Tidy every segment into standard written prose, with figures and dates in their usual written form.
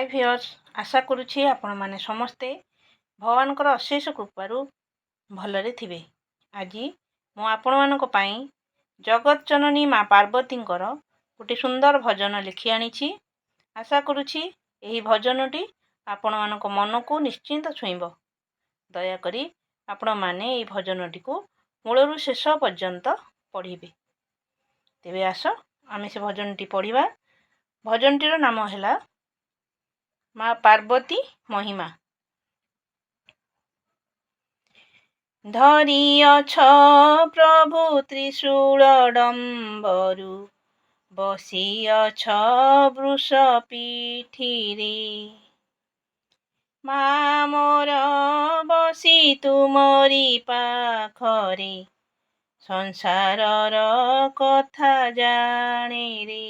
हाय viewers, आशा करुछि आपण माने समस्ते भगवानकर अशेष कृपारू भलरे थिबे। आज मु आपण मानक पई जगत जननी माँ पार्वतींकर गोटे सुंदर भजन लिखि आनिछि। आशा करुछि एही भजनटी आपण मानक मन को निश्चिंत छुईब। दया करी आपण माने एही भजनटी को मूलरू शेष पर्यंत पढ़िबे। तेबे आस आमे से भजनटी पढ़िबा। भजनटीर नाम हैला माँ पार्वती महिमा। धरिअछ प्रभु त्रिशूल डम्बरु, बसिअछ वृष पीठिरे। माँ मोर बसी तुमरी पाखरे, संसारर कथा जाने रे।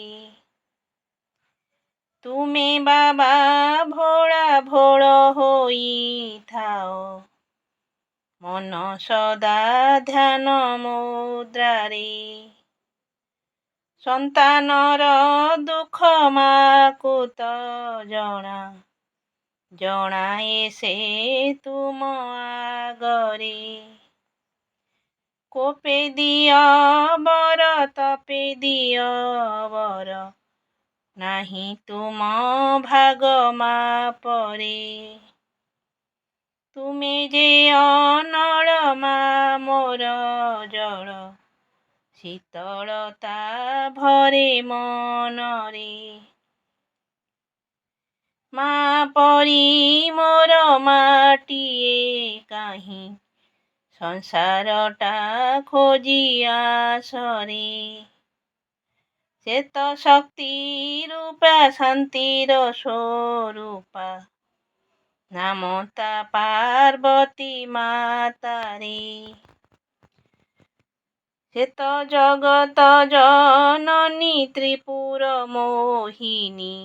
तुमे बाबा भोला भोल होई थाओ, मन सदा ध्यान मुद्रारे। संतानर दुख माकु तो जना, जनाए से तुम आगरे। कोपे दियो बर तपे दियो बर, नाही तुम भाग मापरे। तुमे जे अनल माँ मोर जल, शीतलता भरे मनरे। माँ परी मोर माटिए काहीं, संसारटा खोजिया सरे। चेत शक्ति रूपा शांतिर स्वरूपा, नामता पार्वती मातारे। चेत जगत जननी त्रिपुर मोहिनी,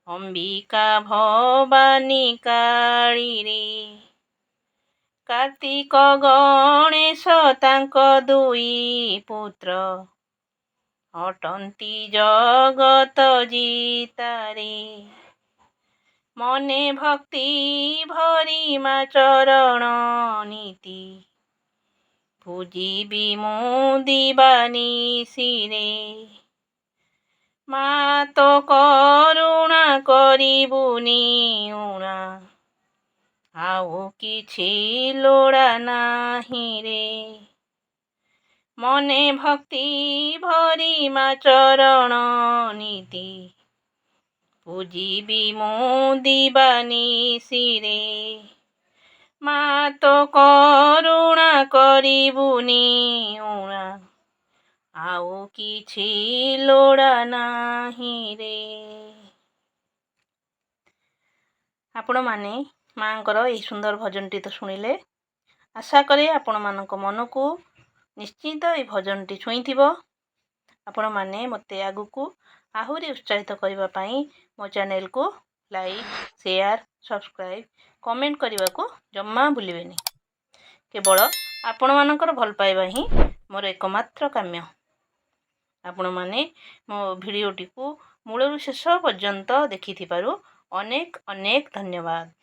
अंबिका भवानी काली रे। कार्तिक गणेश तांक दुई पुत्र, अटंती जगत जीतारे। मने भक्ति भरी माँ चरण नीति, पूजिबी मु दिवानिशि रे। माँ तो करुणा करिबुनि उणा, आउ किछि लोड़ा नाही रे। मने भक्ति भरी माँ चरण नीति, पूजिबी मु दिवानिशि रे। माँ तो करुणा करिबुनि उणा, आउ किछि लोड़ा नाही रे। आपण माने माँकर एही सुंदर भजनटी तो शुणिले। आशा करे आपण मानक मन को निश्चित ए भजनटी छुईथिबो। आपण माने मते आगुकू आहुरी उत्साहित करबा पई मो चैनल को लाइक, शेयर, सब्सक्राइब, कमेंट करबा को जम्मा भूलिबेनी। केवल आपण मानकर भल पाइबा ही मोर एकमात्र काम्य। आपण माने मो भिडियोटी को मूलरू शेष पर्यंत देखिथिबारु अनेक अनेक धन्यवाद।